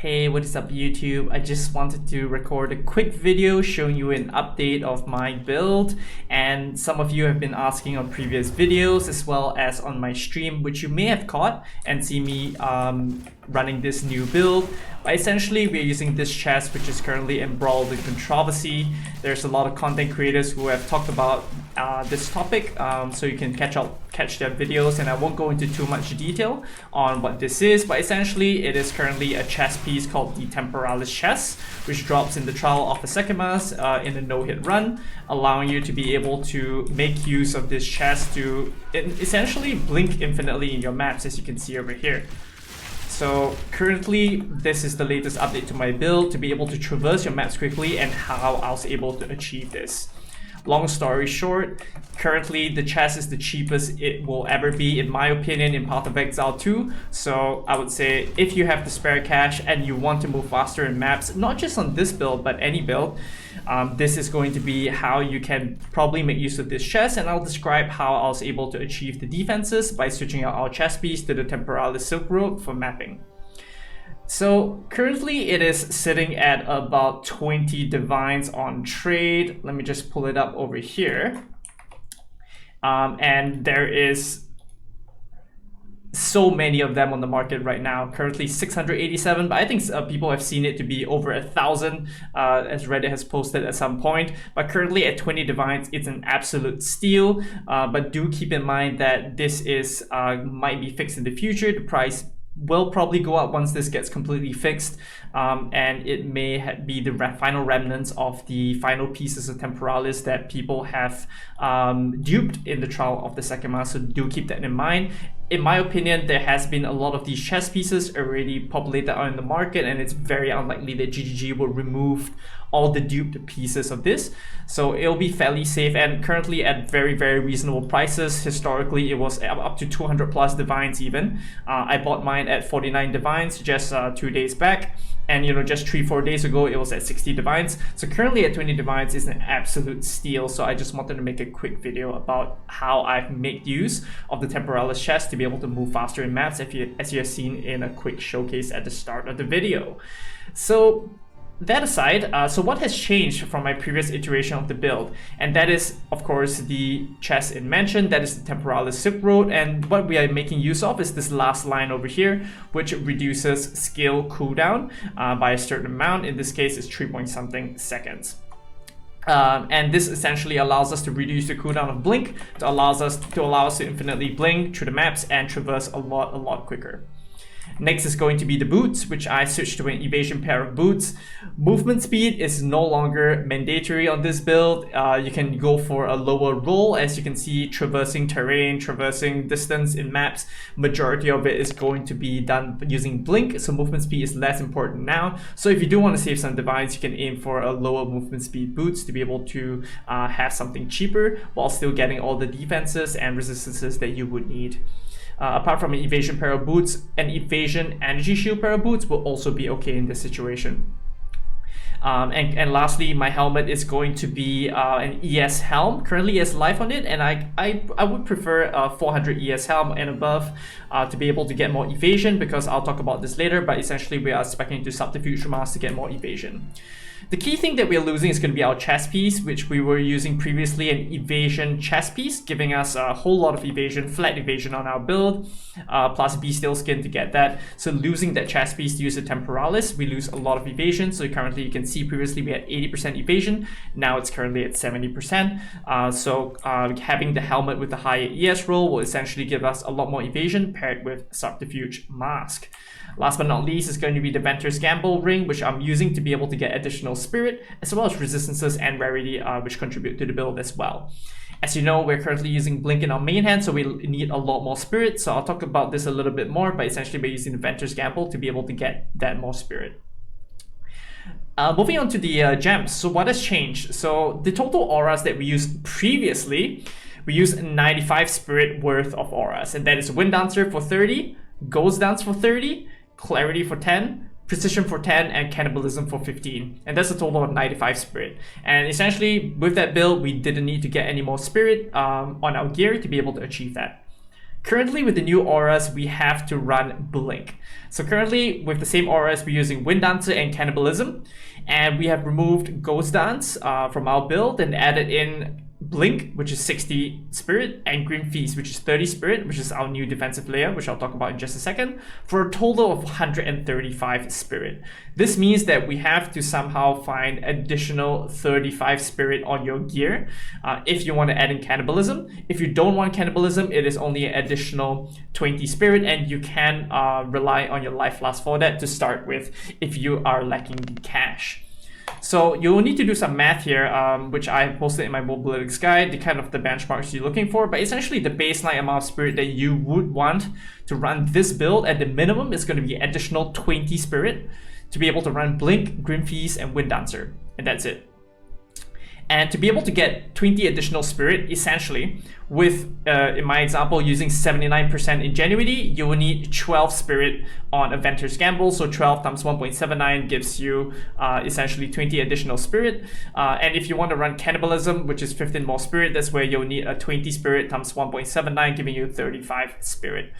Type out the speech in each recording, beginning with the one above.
Hey, what is up YouTube? I just wanted to record a quick video showing you an update of my build, and some of you have been asking on previous videos as well as on my stream, which you may have caught and see me running this new build. But essentially, we're using this chest which is currently embroiled in controversy. There's a lot of content creators who have talked about this topic, so you can catch their videos, and I won't go into too much detail on what this is, but essentially it is currently a chest piece called the temporalis chest, which drops in the Trial of the Sekimas in a no-hit run, allowing you to be able to make use of this chest to essentially blink infinitely in your maps, as you can see over here. So currently, this is the latest update to my build to be able to traverse your maps quickly and how I was able to achieve this. Long story short, currently the chest is the cheapest it will ever be, in my opinion, in Path of Exile 2. So I would say if you have the spare cash and you want to move faster in maps, not just on this build, but any build, this is going to be how you can probably make use of this chest, and I'll describe how I was able to achieve the defenses by switching out our chest piece to the temporalis silk road for mapping. So currently it is sitting at about 20 divines on trade. Let me just pull it up over here. And there is so many of them on the market right now. Currently 687, but I think people have seen it to be over 1,000 as Reddit has posted at some point. But currently at 20 divines, it's an absolute steal. But do keep in mind that this is might be fixed in the future. The price will probably go up once this gets completely fixed, and it may be the final remnants of the final pieces of temporalis that people have duped in the Trial of the Sekimas, so do keep that in mind. In my opinion, there has been a lot of these chest pieces already populated out in the market, and it's very unlikely that GGG will remove all the duped pieces of this. So it'll be fairly safe, and currently at very, very reasonable prices. Historically, it was up to 200 plus divines even. I bought mine at 49 divines just 2 days back. And just 3-4 days ago, it was at 60 divines. So currently at 20 divines is an absolute steal. So I just wanted to make a quick video about how I've made use of the temporalis chest to be able to move faster in maps, as you have seen in a quick showcase at the start of the video. So that aside, so what has changed from my previous iteration of the build? And that is, of course, the chest in mention, that is the temporalis silk road, and what we are making use of is this last line over here, which reduces skill cooldown by a certain amount. In this case, it's 3-point-something seconds. And this essentially allows us to reduce the cooldown of blink, to allow us to infinitely blink through the maps and traverse a lot quicker. Next is going to be the boots, which I switched to an evasion pair of boots. Movement speed is no longer mandatory on this build. You can go for a lower roll. As you can see, traversing terrain, traversing distance in maps, majority of it is going to be done using blink, so movement speed is less important now. So if you do want to save some divines, you can aim for a lower movement speed boots to be able to have something cheaper while still getting all the defenses and resistances that you would need. Apart from an evasion pair of boots, an evasion energy shield pair of boots will also be okay in this situation. And lastly, my helmet is going to be an ES helm. Currently, it has life on it, and I would prefer a 400 ES helm and above to be able to get more evasion, because I'll talk about this later, but essentially we are speccing to subterfuge mask to get more evasion. The key thing that we're losing is going to be our chest piece, which we were using previously, an evasion chest piece, giving us a whole lot of evasion, flat evasion on our build, plus beastial skin to get that. So losing that chest piece to use the temporalis, we lose a lot of evasion. So currently you can see previously we had 80% evasion, now it's currently at 70%. Having the helmet with the higher ES roll will essentially give us a lot more evasion paired with subterfuge mask. Last but not least is going to be the ventors gamble ring, which I'm using to be able to get additional spirit, as well as resistances and rarity, which contribute to the build as well. As you know, we're currently using blink in our main hand, so we need a lot more spirit. So I'll talk about this a little bit more, but essentially we're using the ventors gamble to be able to get that more spirit. Moving on to the gems. So what has changed? So the total auras that we used previously, we used 95 spirit worth of auras, and that is windancer for 30, ghost dance for 30, clarity for 10, precision for 10, and cannibalism for 15. And that's a total of 95 spirit. And essentially with that build, we didn't need to get any more spirit on our gear to be able to achieve that. Currently with the new auras, we have to run Blink. So currently with the same auras, we're using Windancer and Cannibalism, and we have removed Ghost Dance from our build and added in Blink, which is 60 spirit, and Grim Feast, which is 30 spirit, which is our new defensive layer, which I'll talk about in just a second, for a total of 135 spirit. This means that we have to somehow find additional 35 spirit on your gear if you want to add in Cannibalism. If you don't want Cannibalism, it is only an additional 20 spirit, and you can rely on your life flask for that to start with if you are lacking the cash. So you'll need to do some math here, which I posted in my mobility guide, the kind of the benchmarks you're looking for. But essentially the baseline amount of spirit that you would want to run this build at the minimum is going to be additional 20 spirit to be able to run Blink, Grim Feast, and Winddancer. And that's it. And to be able to get 20 additional spirit, essentially, with, in my example, using 79% ingenuity, you will need 12 spirit on a ventors gamble. So 12 times 1.79 gives you essentially 20 additional spirit. And if you want to run Cannibalism, which is 15 more spirit, that's where you'll need a 20 spirit times 1.79, giving you 35 spirit.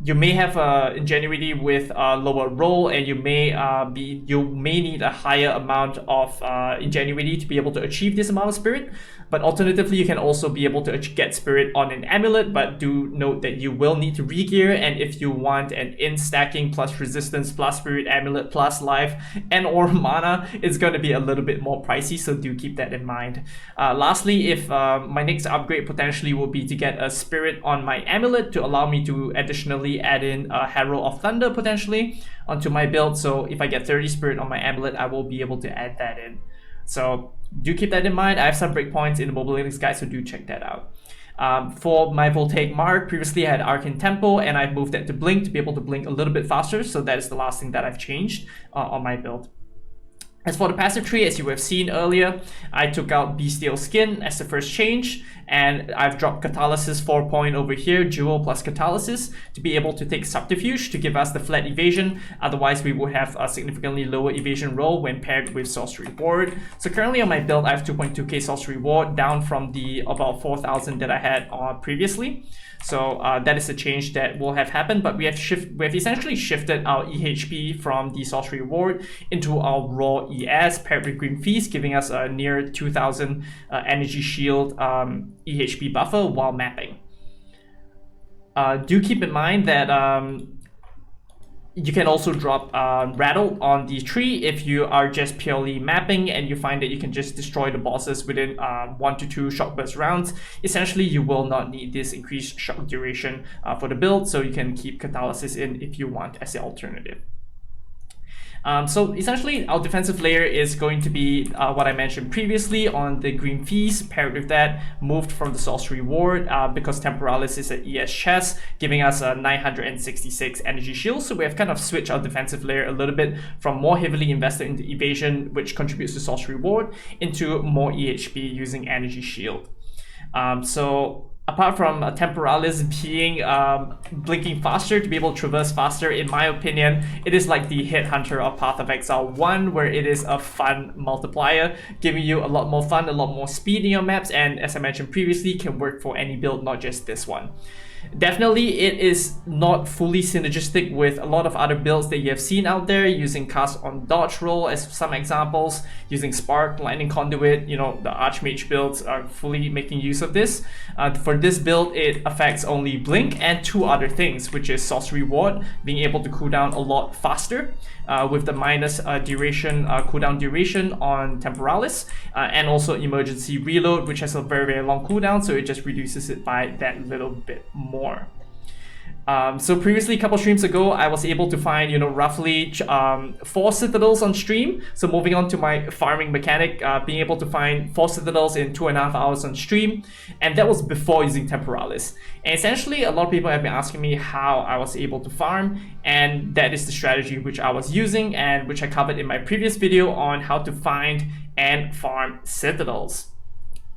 You may have ingenuity with a lower roll, and you may need a higher amount of ingenuity to be able to achieve this amount of spirit. But alternatively, you can also be able to get spirit on an amulet, but do note that you will need to regear, and if you want an in-stacking plus resistance plus spirit amulet plus life and or mana, it's going to be a little bit more pricey, so do keep that in mind. Lastly, if my next upgrade potentially will be to get a spirit on my amulet to allow me to additionally add in a Herald of Thunder potentially onto my build. So if I get 30 spirit on my amulet, I will be able to add that in. So do keep that in mind. I have some breakpoints in the mobile links guide, so do check that out. For my voltaic mark, previously I had Arcane Tempo, and I've moved that to Blink to be able to blink a little bit faster. So that is the last thing that I've changed on my build. As for the passive tree, as you have seen earlier, I took out Beastial Skin as the first change, and I've dropped Catalysis 4 point over here, Jewel plus Catalysis, to be able to take Subterfuge to give us the flat evasion. Otherwise, we will have a significantly lower evasion roll when paired with Sorcery Ward. So currently on my build, I have 2.2k Sorcery Ward, down from the about 4,000 that I had previously. So that is a change that will have happened, but we have essentially shifted our EHP from the Sorcery Ward into our raw ES paired with Grim Feast, giving us a near 2,000 energy shield EHP buffer while mapping. Do keep in mind that you can also drop Rattle on the tree if you are just purely mapping and you find that you can just destroy the bosses within 1 to 2 shock burst rounds. Essentially, you will not need this increased shock duration for the build, so you can keep Catalysis in if you want as the alternative. So essentially, our defensive layer is going to be what I mentioned previously on the Green Feast, paired with that, moved from the Sorcery Ward because Temporalis is an ES chest, giving us a 966 energy shield. So we have kind of switched our defensive layer a little bit from more heavily invested into evasion, which contributes to Sorcery Ward, into more EHP using energy shield. Apart from Temporalis being blinking faster to be able to traverse faster, in my opinion, it is like the Headhunter of Path of Exile 1, where it is a fun multiplier, giving you a lot more fun, a lot more speed in your maps, and as I mentioned previously, can work for any build, not just this one. Definitely, it is not fully synergistic with a lot of other builds that you have seen out there, using cast on dodge roll as some examples, using spark, lightning conduit. You know, the archmage builds are fully making use of this. For this build, it affects only blink and 2 other things, which is sorcery ward, being able to cool down a lot faster with the minus cooldown duration on temporalis, and also emergency reload, which has a very long cooldown, so it just reduces it by that little bit more. So previously, a couple streams ago, I was able to find, roughly 4 citadels on stream. So moving on to my farming mechanic, being able to find 4 citadels in 2.5 hours on stream, and that was before using temporalis. And essentially, a lot of people have been asking me how I was able to farm, and that is the strategy which I was using and which I covered in my previous video on how to find and farm citadels.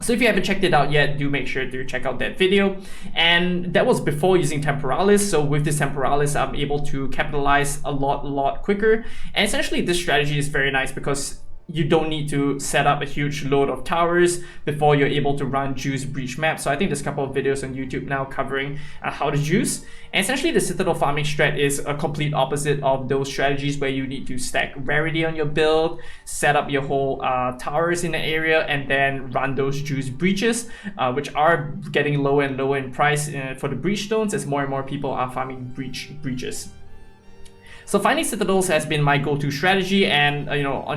So if you haven't checked it out yet, do make sure to check out that video. And that was before using temporalis. So with this temporalis, I'm able to capitalize a lot quicker. And essentially, this strategy is very nice because you don't need to set up a huge load of towers before you're able to run Juice Breach map. So I think there's a couple of videos on YouTube now covering how to juice. And essentially the Citadel farming strat is a complete opposite of those strategies where you need to stack rarity on your build, set up your whole towers in the area, and then run those Juice Breaches, which are getting lower and lower in price for the Breach Stones as more and more people are farming Breaches. So finding Citadels has been my go-to strategy, and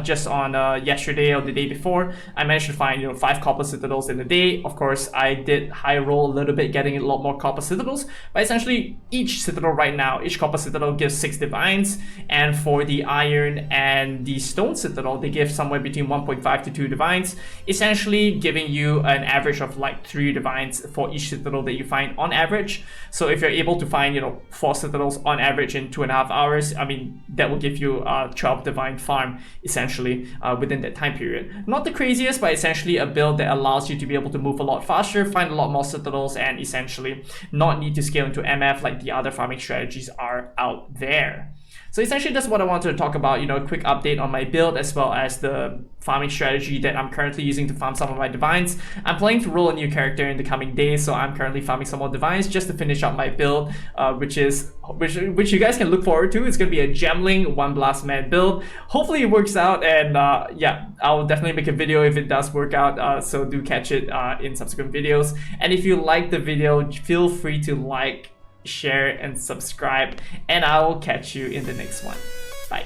just on yesterday or the day before, I managed to find 5 copper Citadels in a day. Of course, I did high roll a little bit, getting a lot more copper Citadels, but essentially each Citadel right now, each copper Citadel gives 6 divines, and for the iron and the stone Citadel, they give somewhere between 1.5 to 2 divines, essentially giving you an average of like 3 divines for each Citadel that you find on average. So if you're able to find 4 Citadels on average in 2.5 hours, I mean, that will give you a 12 divine farm essentially within that time period. Not the craziest, but essentially a build that allows you to be able to move a lot faster, find a lot more Citadels, and essentially not need to scale into MF like the other farming strategies are out there. So essentially that's what I wanted to talk about, a quick update on my build as well as the farming strategy that I'm currently using to farm some of my divines. I'm planning to roll a new character in the coming days, so I'm currently farming some more divines just to finish up my build, which you guys can look forward to. It's going to be a gemling 1 blast man build. Hopefully it works out, and yeah, I'll definitely make a video if it does work out, so do catch it in subsequent videos. And if you like the video, feel free to like, share, and subscribe, and I will catch you in the next one. Bye.